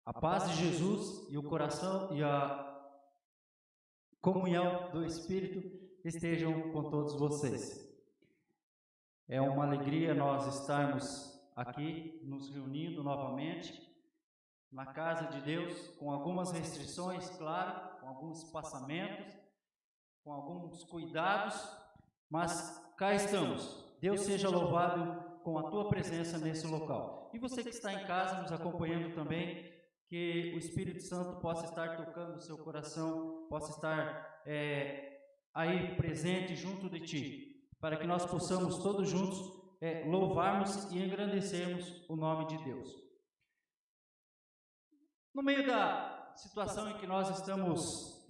A paz de Jesus e o coração e a comunhão do Espírito estejam com todos vocês. É uma alegria nós estarmos aqui, nos reunindo novamente na casa de Deus, com algumas restrições, claro, com alguns espaçamentos, com alguns cuidados, mas cá estamos. Deus seja louvado com a tua presença nesse local. E você que está em casa nos acompanhando também, que o Espírito Santo possa estar tocando o seu coração, possa estar aí presente junto de ti, para que nós possamos todos juntos louvarmos e engrandecermos o nome de Deus. No meio da situação em que nós estamos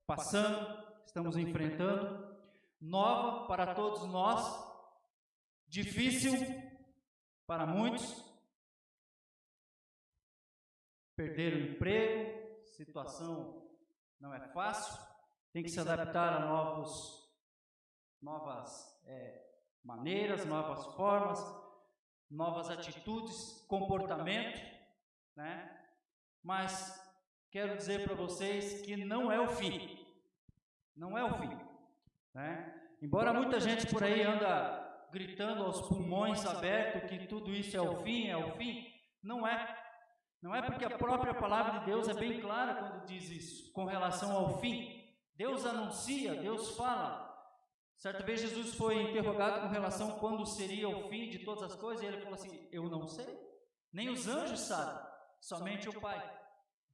passando, estamos enfrentando, nova para todos nós, difícil para muitos, perder o emprego, situação não é fácil, tem que se adaptar a novas maneiras, novas formas, novas atitudes, comportamento, né? Mas quero dizer para vocês que não é o fim, não é o fim, né? Embora muita gente por aí anda gritando aos pulmões abertos que tudo isso é o fim, não é. Não é, porque a própria palavra de Deus é bem clara quando diz isso, com relação ao fim. Deus anuncia, Deus fala. Certa vez Jesus foi interrogado com relação a quando seria o fim de todas as coisas, e ele falou assim: eu não sei, nem os anjos sabem, somente o Pai.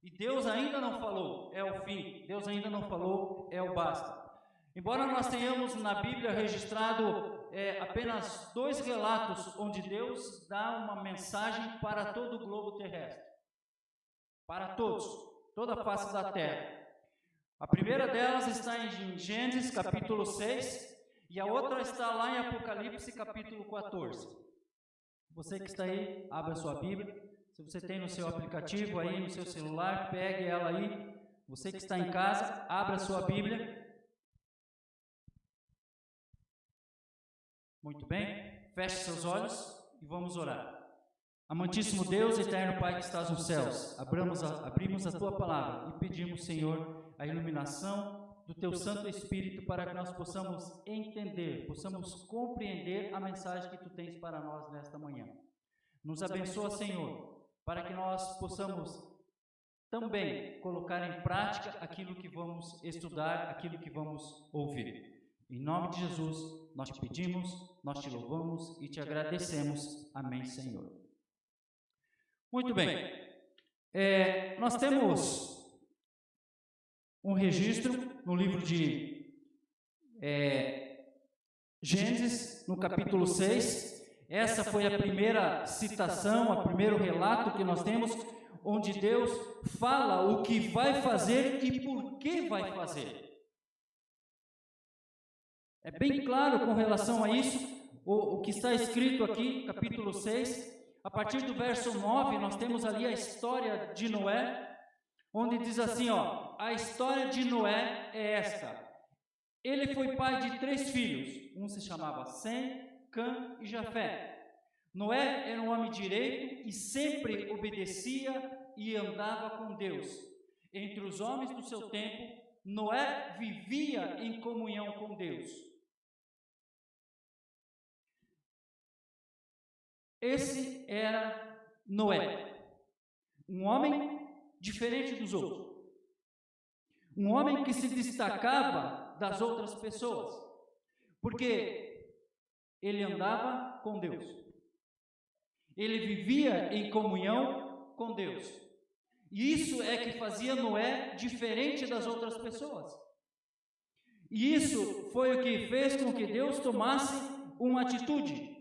E Deus ainda não falou, é o fim. Deus ainda não falou, é o basta. Embora nós tenhamos na Bíblia registrado apenas 2 relatos onde Deus dá uma mensagem para todo o globo terrestre. Para todos, toda a face da terra. A primeira delas está em Gênesis capítulo 6 e a outra está lá em Apocalipse capítulo 14. Você que está aí, abra a sua Bíblia. Se você tem no seu aplicativo aí, no seu celular, pegue ela aí. Você que está em casa, abra a sua Bíblia. Muito bem, feche seus olhos e vamos orar. Amantíssimo Deus, eterno Pai que estás nos céus, abrimos a Tua palavra e pedimos, Senhor, a iluminação do Teu Santo Espírito para que nós possamos entender, possamos compreender a mensagem que Tu tens para nós nesta manhã. Nos abençoa, Senhor, para que nós possamos também colocar em prática aquilo que vamos estudar, aquilo que vamos ouvir. Em nome de Jesus, nós te pedimos, nós te louvamos e te agradecemos. Amém, Senhor. Muito bem, nós temos um registro no livro de Gênesis, no capítulo 6. Essa foi a primeira citação, o primeiro relato que nós temos, onde Deus fala o que vai fazer e por que vai fazer. É bem claro com relação a isso, o que está escrito aqui, capítulo 6. A partir do verso 9, nós temos ali a história de Noé, onde diz assim, ó, a história de Noé é esta. Ele foi pai de 3 filhos, um se chamava Sem, Cã e Jafé. Noé era um homem direito e sempre obedecia e andava com Deus. Entre os homens do seu tempo, Noé vivia em comunhão com Deus. Esse era Noé, um homem diferente dos outros, um homem que se destacava das outras pessoas, porque ele andava com Deus, ele vivia em comunhão com Deus, e isso é que fazia Noé diferente das outras pessoas, e isso foi o que fez com que Deus tomasse uma atitude.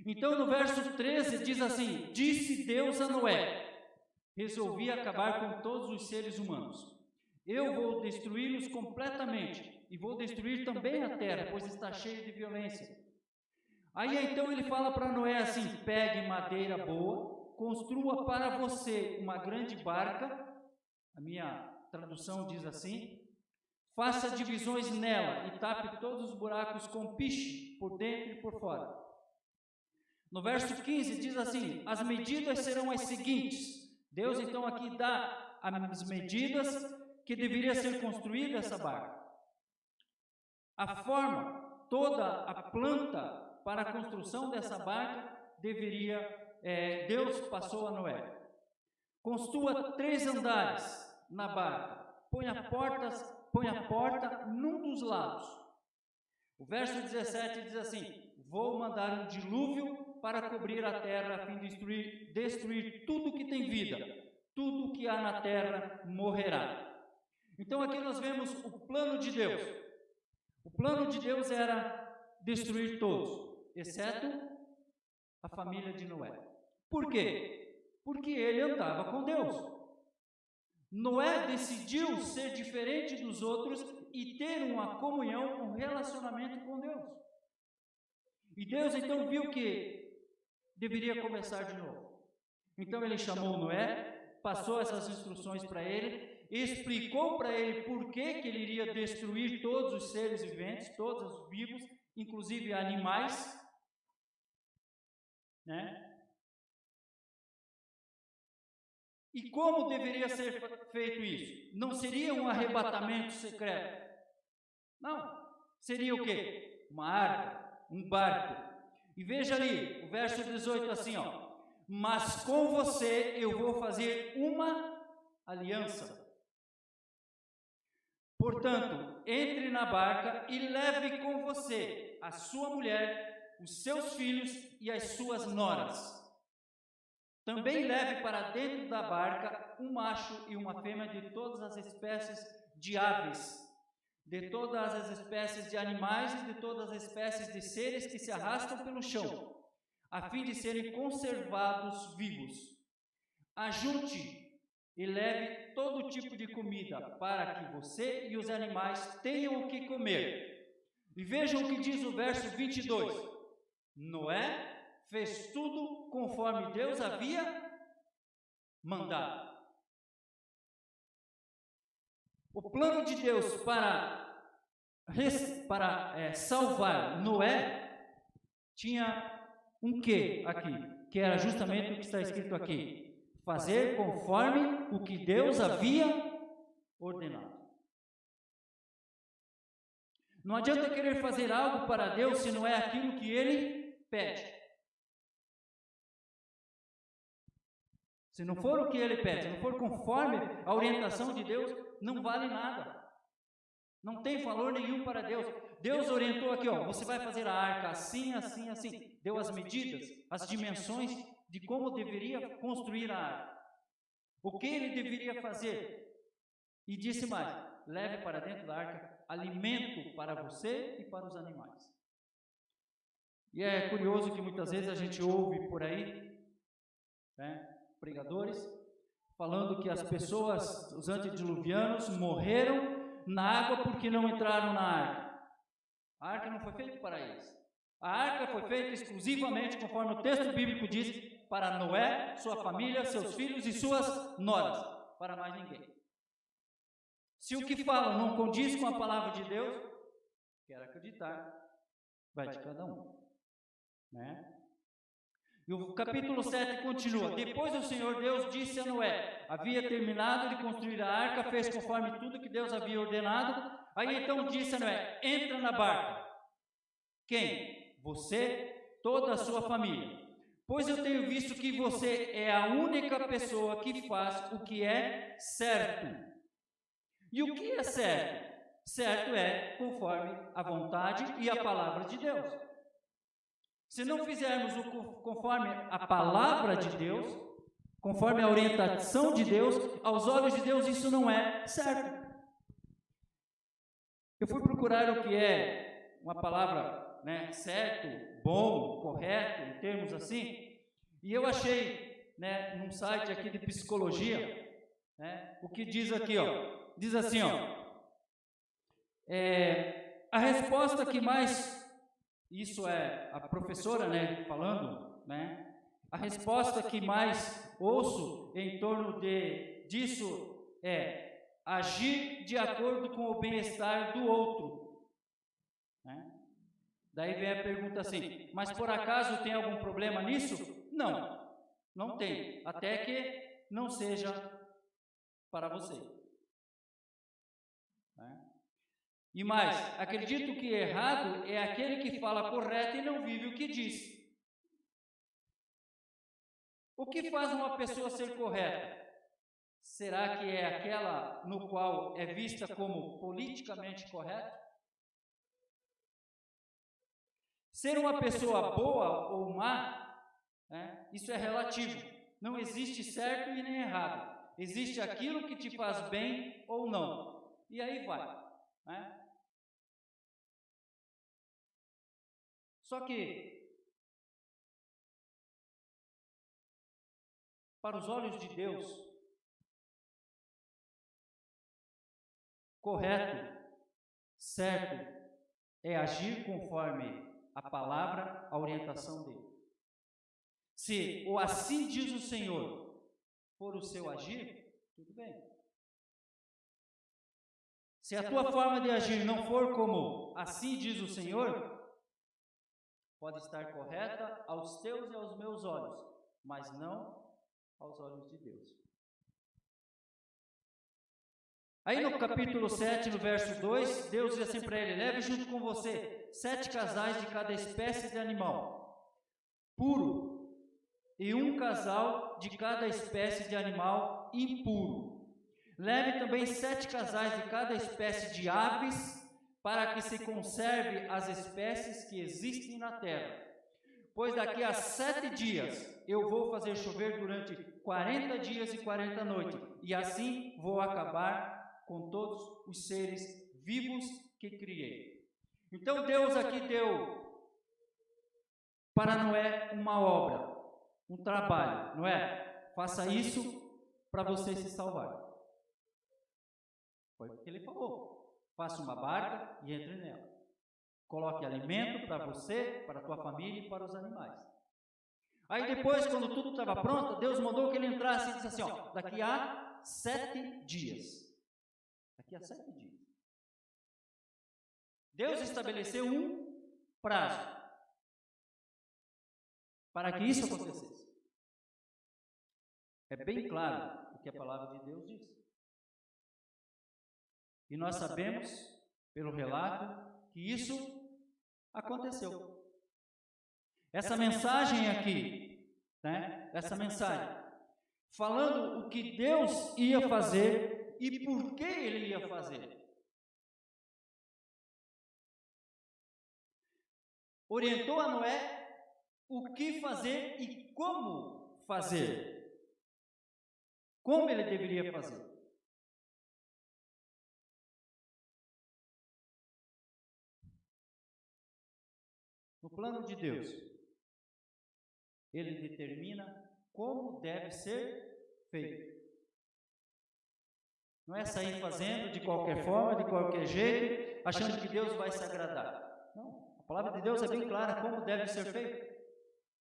Então, no verso 13 diz assim: disse Deus a Noé: resolvi acabar com todos os seres humanos. Eu vou destruí-los completamente e vou destruir também a terra, pois está cheia de violência. Aí então ele fala para Noé assim: pegue madeira boa, construa para você uma grande barca, a minha tradução diz assim, faça divisões nela e tape todos os buracos com piche, por dentro e por fora. No verso 15 diz assim: as medidas serão as seguintes. Deus então aqui dá as medidas que deveria ser construída essa barca. A forma, toda a planta para a construção dessa barca Deus passou a Noé. Construa 3 andares na barca. Põe a porta num dos lados. O verso 17 diz assim: vou mandar um dilúvio para cobrir a terra, a fim de destruir tudo que tem vida. Tudo que há na terra morrerá. Então aqui nós vemos o plano de Deus. O plano de Deus era destruir todos, exceto a família de Noé. Por quê? Porque ele andava com Deus. Noé decidiu ser diferente dos outros e ter uma comunhão, um relacionamento com Deus. E Deus então viu que deveria começar de novo. Então ele chamou Noé, passou essas instruções para ele, explicou para ele por que ele iria destruir todos os seres viventes, todos os vivos, inclusive animais, né? E como deveria ser feito isso? Não seria um arrebatamento secreto. Não. Seria o quê? Uma arca, um barco. E veja ali, o verso 18 assim, ó. Mas com você eu vou fazer uma aliança. Portanto, entre na barca e leve com você a sua mulher, os seus filhos e as suas noras. Também leve para dentro da barca um macho e uma fêmea de todas as espécies de aves, de todas as espécies de animais e de todas as espécies de seres que se arrastam pelo chão, a fim de serem conservados vivos. Ajunte e leve todo tipo de comida para que você e os animais tenham o que comer. E vejam o que diz o verso 22. Noé fez tudo conforme Deus havia mandado. O plano de Deus para salvar Noé tinha um quê aqui, que era justamente o que está escrito aqui. Fazer conforme o que Deus havia ordenado. Não adianta querer fazer algo para Deus se não é aquilo que Ele pede. Se não for o que Ele pede, se não for conforme a orientação de Deus, não vale nada. Não tem valor nenhum para Deus. Deus orientou aqui, ó, você vai fazer a arca assim, assim, assim. Deu as medidas, as dimensões de como deveria construir a arca. O que ele deveria fazer. E disse mais, leve para dentro da arca alimento para você e para os animais. E é curioso que muitas vezes a gente ouve por aí, né, pregadores, falando que as pessoas, os antediluvianos, morreram na água porque não entraram na arca. A arca não foi feita para eles. A arca foi feita exclusivamente, conforme o texto bíblico diz, para Noé, sua família, seus filhos e suas noras, para mais ninguém. Se o que falam não condiz com a palavra de Deus, quero acreditar, vai de cada um, né? E o capítulo 7 continua. Depois o Senhor Deus disse a Noé, havia terminado de construir a arca, fez conforme tudo que Deus havia ordenado. Aí então disse a Noé, entra na barca. Quem? Você, toda a sua família. Pois eu tenho visto que você é a única pessoa que faz o que é certo. E o que é certo? Certo é conforme a vontade e a palavra de Deus. Se não fizermos conforme a palavra de Deus, conforme a orientação de Deus, aos olhos de Deus isso não é certo. Eu fui procurar o que é uma palavra, né, certo, bom, correto, em termos assim, e eu achei, né, num site aqui de psicologia, né, o que diz aqui, ó, diz assim, ó, a resposta que mais, isso é a professora, né, falando, né, a resposta que mais ouço em torno disso é agir de acordo com o bem-estar do outro, né? Daí vem a pergunta assim, mas por acaso tem algum problema nisso? Não, não tem, até que não seja para você. E mais, acredito que errado é aquele que fala correto e não vive o que diz. O que faz uma pessoa ser correta? Será que é aquela no qual é vista como politicamente correta? Ser uma pessoa boa ou má, isso é relativo. Não existe certo e nem errado. Existe aquilo que te faz bem ou não. E aí vai. Só que, para os olhos de Deus, correto, certo, é agir conforme a palavra, a orientação dele. Se o assim diz o Senhor for o seu agir, tudo bem. Se a tua forma de agir não for como assim diz o Senhor, pode estar correta aos teus e aos meus olhos, mas não aos olhos de Deus. Aí no capítulo 7, no verso 2, Deus diz assim para ele, leve junto com você 7 casais de cada espécie de animal puro e um casal de cada espécie de animal impuro. Leve também 7 casais de cada espécie de aves, para que se conserve as espécies que existem na terra. Pois daqui a 7 dias eu vou fazer chover durante 40 dias e 40 noites, e assim vou acabar com todos os seres vivos que criei. Então Deus aqui deu para Noé uma obra, um trabalho, não é? Faça isso para você se salvar. Foi o que ele falou. Faça uma barca e entre nela. Coloque alimento para você, para a tua família e para os animais. Aí depois, quando tudo estava pronto, Deus mandou que ele entrasse e disse assim, daqui a 7 dias. Daqui a 7 dias. Deus estabeleceu um prazo para que isso acontecesse. É bem claro o que a palavra de Deus diz. E nós sabemos, pelo relato, que isso aconteceu. Essa mensagem aqui, essa mensagem, falando o que Deus ia fazer e por que Ele ia fazer. Orientou a Noé o que fazer e como fazer. Como ele deveria fazer. No plano de Deus, Ele determina como deve ser feito. Não é sair fazendo de qualquer forma, de qualquer jeito, achando que Deus vai se agradar. Não, a palavra de Deus é bem clara como deve ser feito.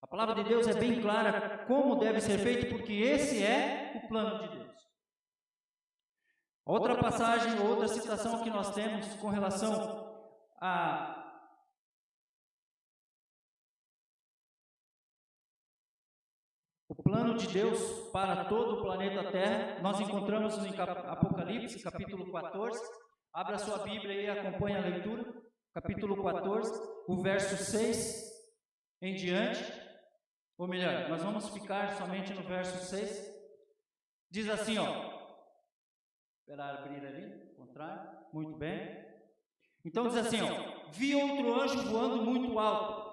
A palavra de Deus é bem clara como deve ser feito, porque esse é o plano de Deus. Outra passagem, outra citação que nós temos com relação a o plano de Deus para todo o planeta Terra, nós encontramos em Apocalipse, capítulo 14. Abra sua Bíblia e acompanhe a leitura. Capítulo 14, o verso 6 em diante. Ou melhor, nós vamos ficar somente no verso 6. Diz assim, esperar abrir ali, contrário, muito bem. Então diz assim, vi outro anjo voando muito alto,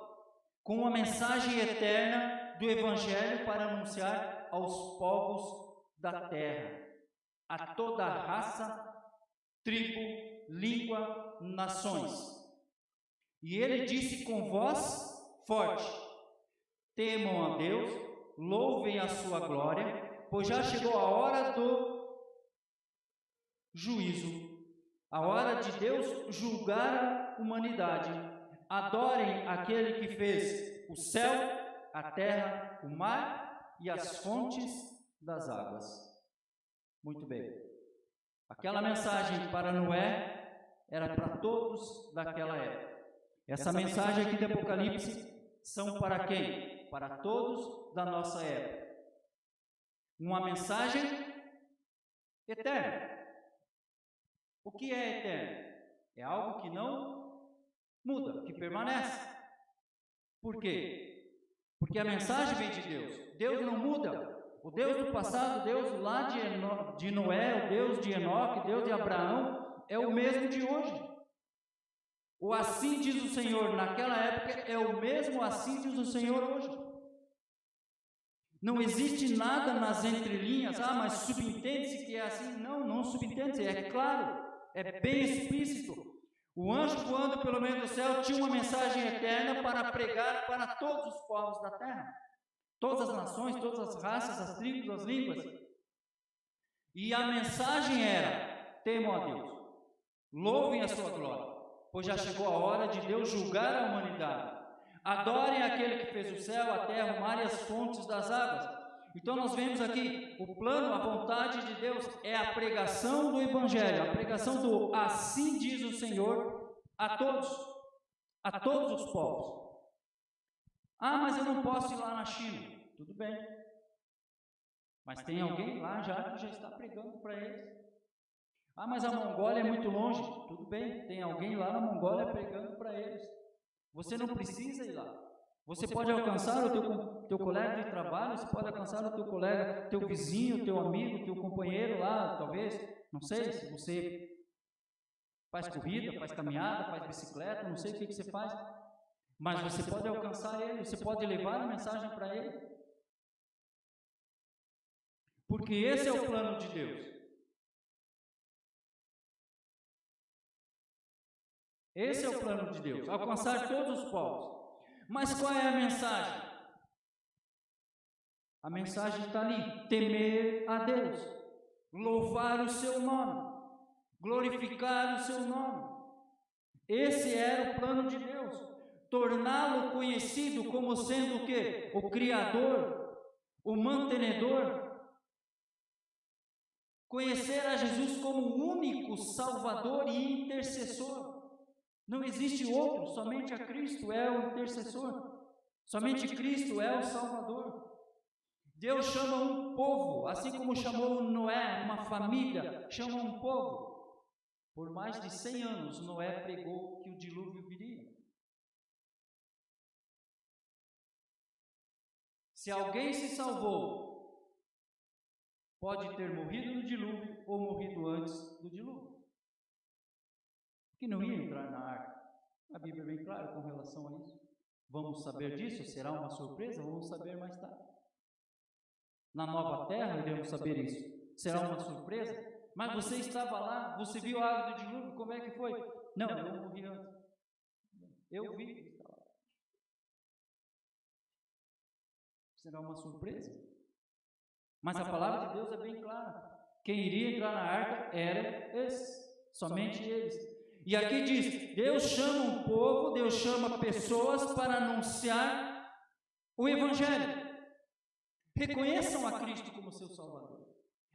com uma mensagem eterna do Evangelho para anunciar aos povos da terra, a toda raça, tribo, língua, nações. E ele disse com voz forte, temam a Deus, louvem a sua glória, pois já chegou a hora do juízo, a hora de Deus julgar a humanidade. Adorem aquele que fez o céu, a terra, o mar e as fontes das águas. Muito bem. Aquela mensagem para Noé era para todos daquela época. Essa mensagem aqui do Apocalipse são para quem? Para todos da nossa época. Uma mensagem eterna. O que é eterno? É algo que não muda, que permanece. Por quê? Porque a mensagem vem de Deus. Deus não muda. O Deus do passado, o Deus lá de Noé, o Deus de Enoque, o Deus de Abraão, é o mesmo de hoje. O assim diz o Senhor naquela época é o mesmo assim diz o Senhor hoje. Não existe nada nas entrelinhas, mas subentende-se que é assim. Não, não subentende-se, é claro, é bem explícito. O anjo voando pelo meio do céu tinha uma mensagem eterna para pregar para todos os povos da terra, todas as nações, todas as raças, as tribos, as línguas. E a mensagem era: temam a Deus, louvem a sua glória, pois já chegou a hora de Deus julgar a humanidade. Adorem aquele que fez o céu, a terra, o mar e as fontes das águas. Então nós vemos aqui o plano, a vontade de Deus é a pregação do Evangelho, a pregação do assim diz o Senhor a todos os povos. Mas eu não posso ir lá na China. Tudo bem. Mas tem alguém lá já que já está pregando para eles. Mas a Mongólia é muito longe. Tudo bem, tem alguém lá na Mongólia pregando para eles. Você não precisa ir lá. Você pode alcançar o teu colega de trabalho, você pode alcançar o teu colega, teu vizinho, teu amigo, teu companheiro lá, talvez, não sei, se você faz corrida, faz caminhada, faz bicicleta, não sei o que você faz, mas você pode alcançar ele, você pode levar a mensagem para ele. Porque esse é o plano de Deus. Esse é o plano de Deus, alcançar todos os povos. Mas qual é a mensagem? A mensagem está ali: temer a Deus, louvar o seu nome, glorificar o seu nome. Esse era o plano de Deus, torná-lo conhecido como sendo o quê? O Criador, o mantenedor. Conhecer a Jesus como o único Salvador e intercessor. Não existe outro, somente a Cristo é o intercessor. Somente Cristo é o Salvador. Deus chama um povo, assim como chamou Noé, uma família, chama um povo. Por mais de 100 anos, Noé pregou que o dilúvio viria. Se alguém se salvou, pode ter morrido no dilúvio ou morrido antes do dilúvio. Que não ia entrar na arca. A Bíblia é bem clara com relação a isso. Vamos saber disso? Será uma surpresa? Vamos saber mais tarde. Na nova terra iremos saber isso. Será uma surpresa? Mas você estava lá, você viu a água do dilúvio, como é que foi? Não, eu morri antes. Eu vi. Será uma surpresa? Mas a palavra de Deus é bem clara. Quem iria entrar na arca era esses, somente eles. E aqui diz: Deus chama um povo, Deus chama pessoas para anunciar o Evangelho. Reconheçam a Cristo como seu Salvador.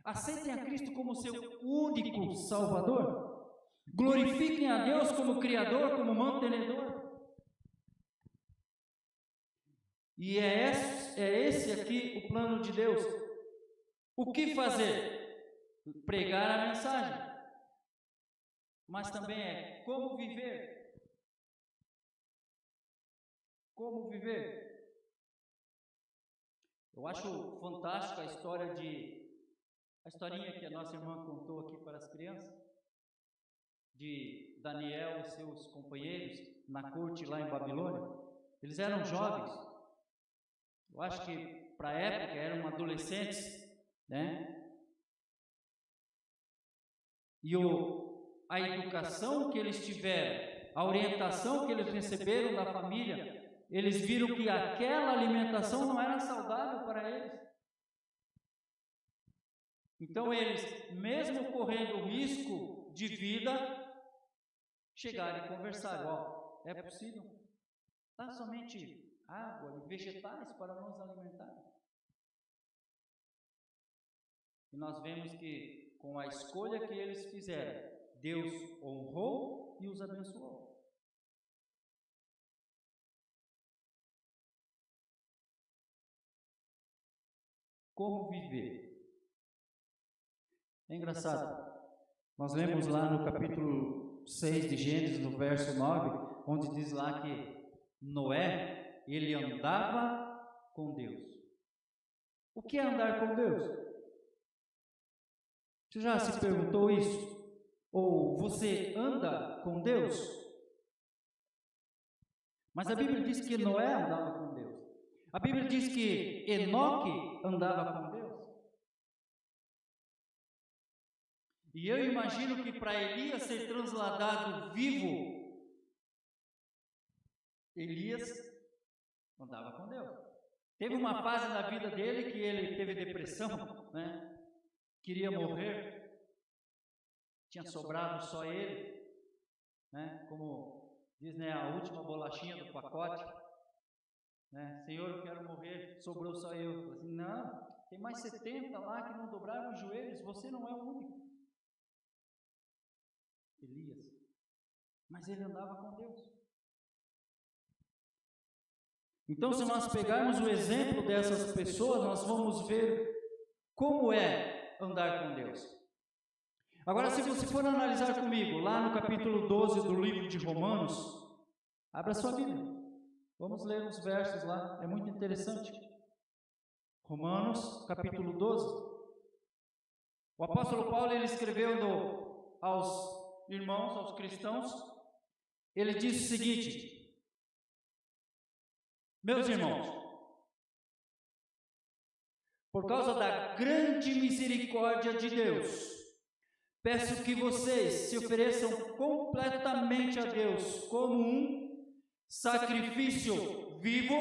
Aceitem a Cristo como seu único Salvador. Glorifiquem a Deus como Criador, como mantenedor. E é esse aqui o plano de Deus. O que fazer? Pregar a mensagem. Mas também é como viver. Como viver. Eu acho fantástica a historinha que a nossa irmã contou aqui para as crianças, de Daniel e seus companheiros na corte lá em Babilônia. Eles eram jovens. Eu acho que para a época eram adolescentes, né? E a educação que eles tiveram, a orientação que eles receberam da família, eles viram que aquela alimentação não era saudável para eles. Então eles, mesmo correndo risco de vida, chegaram e conversaram: é possível dar somente água e vegetais para nos alimentar? E nós vemos que com a escolha que eles fizeram, Deus honrou e os abençoou. como viver. É engraçado. Nós lemos lá no capítulo 6 de Gênesis, no verso 9, onde diz lá que Noé, ele andava com Deus. O que é andar com Deus? Você já se perguntou isso? Ou você anda com Deus? Mas a Bíblia diz que Noé andava com Deus. A Bíblia diz que Enoque andava com Deus. E eu imagino que para Elias ser transladado vivo, Elias andava com Deus. Teve uma fase na vida dele que ele teve depressão, né? Queria morrer, tinha sobrado só ele, né? Como diz, né, a última bolachinha do pacote, né? Senhor, eu quero morrer, sobrou só eu. Assim, não, tem mais 70 lá que não dobraram os joelhos, você não é o único. Elias, mas ele andava com Deus. Então, se nós pegarmos o exemplo dessas pessoas, nós vamos ver como é andar com Deus. Agora, se você for analisar comigo, lá no capítulo 12 do livro de Romanos, abra sua Bíblia. Vamos ler uns versos lá, é muito interessante. Romanos, capítulo 12. O apóstolo Paulo, ele escreveu aos irmãos, aos cristãos, ele disse o seguinte: meus irmãos, por causa da grande misericórdia de Deus, peço que vocês se ofereçam completamente a Deus como um sacrifício vivo,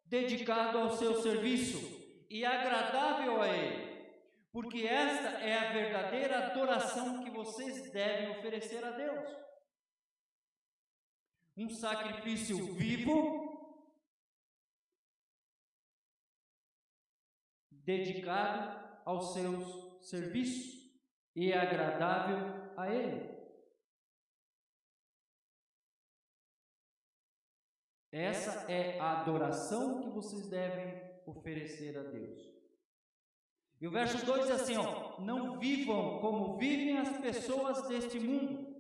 dedicado ao seu serviço e agradável a Ele, porque esta é a verdadeira adoração que vocês devem oferecer a Deus. Um sacrifício vivo, dedicado aos seus serviços e agradável a Ele. Essa é a adoração que vocês devem oferecer a Deus. E o verso 2 diz assim, ó: não vivam como vivem as pessoas deste mundo,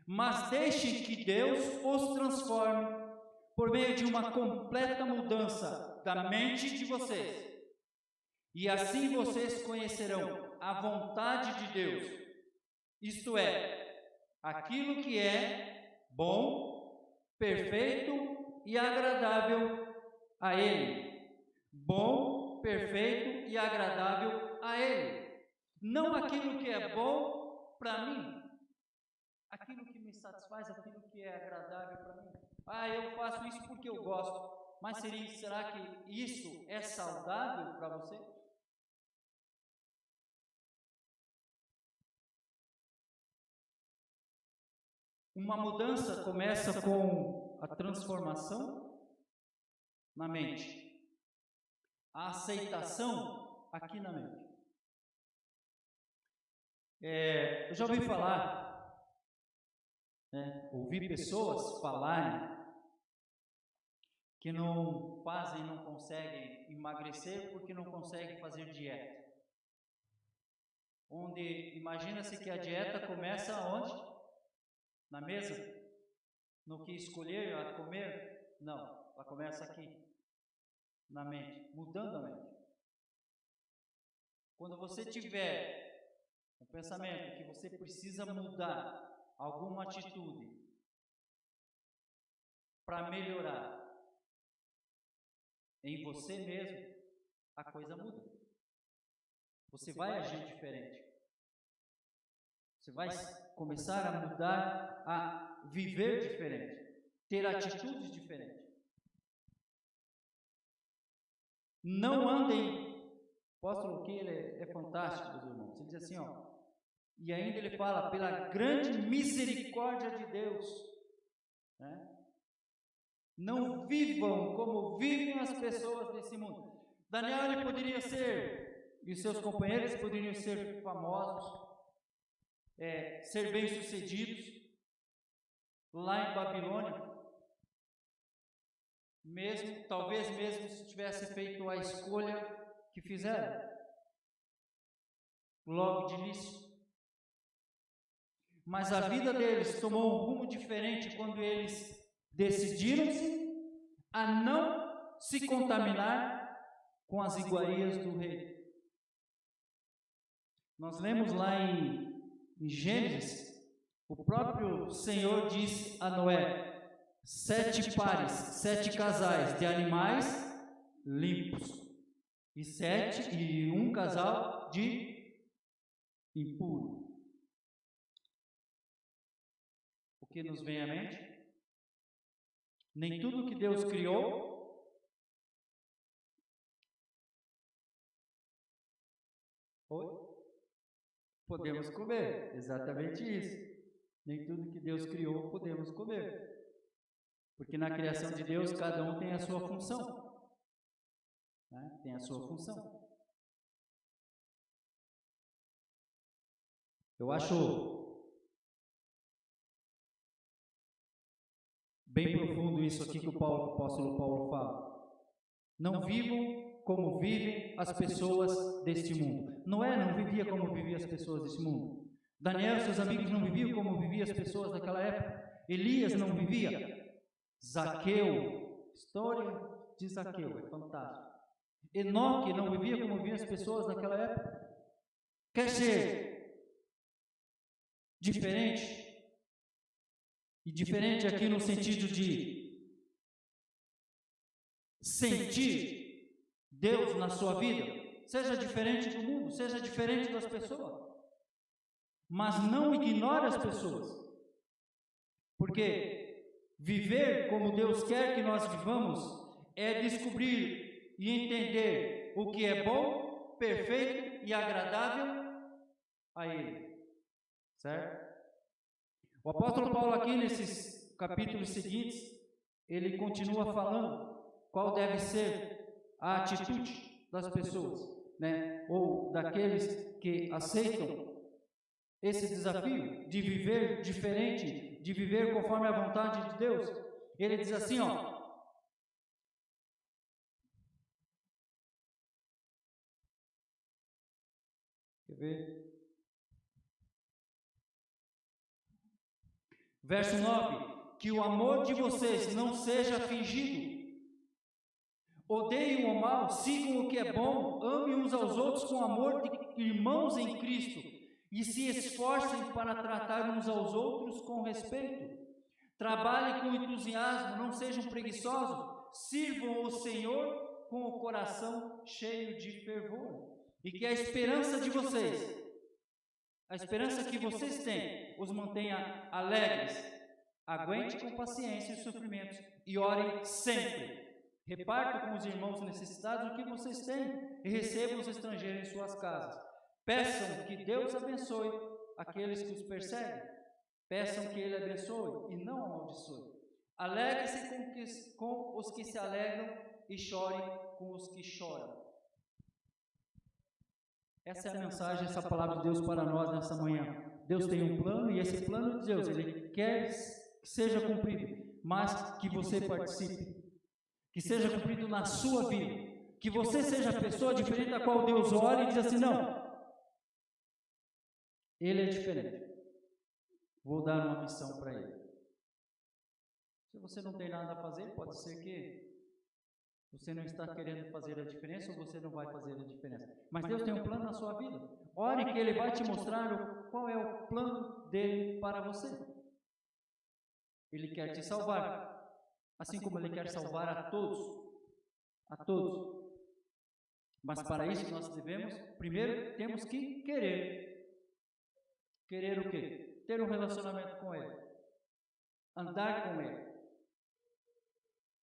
mas deixem que Deus os transforme por meio de uma completa mudança da mente de vocês. E assim vocês conhecerão a vontade de Deus, isto é, aquilo que é bom, perfeito e agradável a Ele. Bom, perfeito e agradável a Ele. Não aquilo que é bom para mim, aquilo que me satisfaz, aquilo que é agradável para mim. Ah, eu faço isso porque eu gosto. Mas será que isso é saudável para você? Uma mudança começa com a transformação na mente, a aceitação aqui na mente. Eu já ouvi falar, ouvi pessoas falarem que não fazem, não conseguem emagrecer porque não conseguem fazer dieta. Onde imagina-se que a dieta começa onde? Na mesa? No que escolher a comer? Não, ela começa aqui, na mente, mudando a mente. Quando você tiver um pensamento que você precisa mudar alguma atitude para melhorar em você mesmo, a coisa muda. Você vai agir diferente. Você vai começar a mudar, a viver diferente, ter atitudes diferentes. Não andem. O apóstolo que ele é fantástico, meus irmãos. Ele diz assim, ó, e ainda ele fala, pela grande misericórdia de Deus, né? Não vivam como vivem as pessoas desse mundo. Daniel, ele poderia ser, e seus companheiros poderiam ser famosos, ser bem-sucedidos lá em Babilônia, talvez mesmo se tivesse feito a escolha que fizeram logo de início. Mas a vida deles tomou um rumo diferente quando eles decidiram-se a não se contaminar com as iguarias do rei. Nós lemos lá em Gênesis, o próprio Senhor diz a Noé: 7 pares, 7 casais de animais limpos e um casal de impuro. O que nos vem à mente? Nem tudo que Deus criou podemos comer. Exatamente isso. Nem tudo que Deus criou podemos comer. Porque na criação de Deus, cada um tem a sua função. Né? Tem a sua função. Eu acho bem profundo isso aqui que o apóstolo Paulo fala. Não vivam como vivem as pessoas deste mundo. Noé não vivia como viviam as pessoas deste mundo. Daniel e seus amigos não viviam como viviam as pessoas daquela época. Elias não vivia. Zaqueu, história de Zaqueu, é fantástico. Enoque não vivia como viviam as pessoas daquela época. Quer ser diferente? E diferente aqui no sentido de sentir Deus na sua vida. Seja diferente do mundo, seja diferente das pessoas. Mas não ignore as pessoas. Porque viver como Deus quer que nós vivamos é descobrir e entender o que é bom, perfeito e agradável a Ele. Certo? O apóstolo Paulo aqui nesses capítulos seguintes, ele continua falando qual deve ser a atitude das pessoas, né? Ou daqueles que aceitam esse desafio de viver diferente, de viver conforme a vontade de Deus. Ele diz assim, ó: quer ver? Verso 9: que o amor de vocês não seja fingido. Odeiem o mal, sigam o que é bom, amem uns aos outros com amor de irmãos em Cristo e se esforcem para tratar uns aos outros com respeito. Trabalhem com entusiasmo, não sejam preguiçosos, sirvam o Senhor com o coração cheio de fervor. E que a esperança de vocês, a esperança que vocês têm, os mantenha alegres. Aguente com paciência os sofrimentos e orem sempre. Repartam com os irmãos necessitados o que vocês têm e recebam os estrangeiros em suas casas. Peçam que Deus abençoe aqueles que os perseguem. Peçam que Ele abençoe e não amaldiçoe. Alegrem-se com os que se alegram e chorem com os que choram. Essa é a mensagem, essa palavra de Deus para nós nessa manhã. Deus tem um plano e esse plano de Deus, Ele quer que seja cumprido, mas que você participe, que seja cumprido na sua vida, que você seja a pessoa diferente da qual Deus olha e diz assim, não, Ele é diferente, vou dar uma missão para Ele. Se você não tem nada a fazer, pode ser que você não está querendo fazer a diferença ou você não vai fazer a diferença. Mas Deus tem um plano na sua vida. Ore que Ele vai te mostrar qual é o plano dele para você. Ele quer te salvar, assim como Ele quer salvar a todos. A todos. Mas para isso nós devemos, primeiro, temos que querer. Querer o quê? Ter um relacionamento com Ele. Andar com Ele.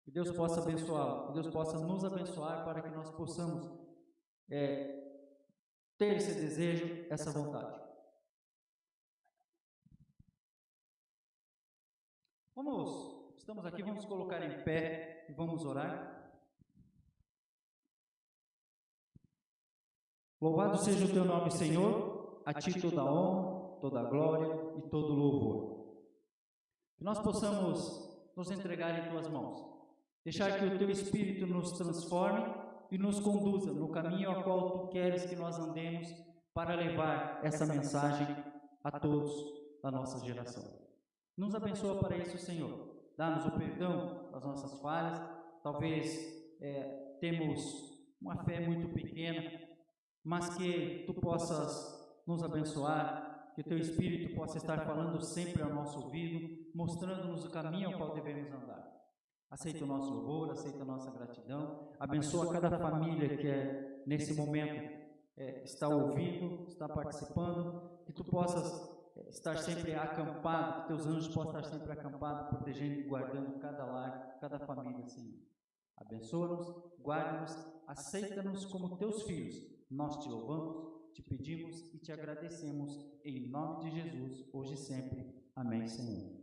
Que Deus possa abençoá-lo, que Deus possa nos abençoar para que nós possamos ter esse desejo, essa vontade. Estamos aqui, vamos colocar em pé e vamos orar. Louvado seja o teu nome, Senhor, a ti toda a honra, toda a glória e todo o louvor. Que nós possamos nos entregar em tuas mãos. Deixar que o Teu Espírito nos transforme e nos conduza no caminho ao qual Tu queres que nós andemos para levar essa mensagem a todos da nossa geração. Nos abençoa para isso, Senhor. Dá-nos o perdão das nossas falhas. Talvez temos uma fé muito pequena, mas que Tu possas nos abençoar, que o Teu Espírito possa estar falando sempre ao nosso ouvido, mostrando-nos o caminho ao qual devemos andar. Aceita o nosso louvor, aceita a nossa gratidão, abençoa cada família que nesse momento está ouvindo, está participando, que Tu possas estar sempre acampado, que Teus anjos possam estar sempre acampados, protegendo e guardando cada lar, cada família, Senhor. Abençoa-nos, guarda-nos, aceita-nos como Teus filhos. Nós Te louvamos, Te pedimos e Te agradecemos, em nome de Jesus, hoje e sempre. Amém, Senhor.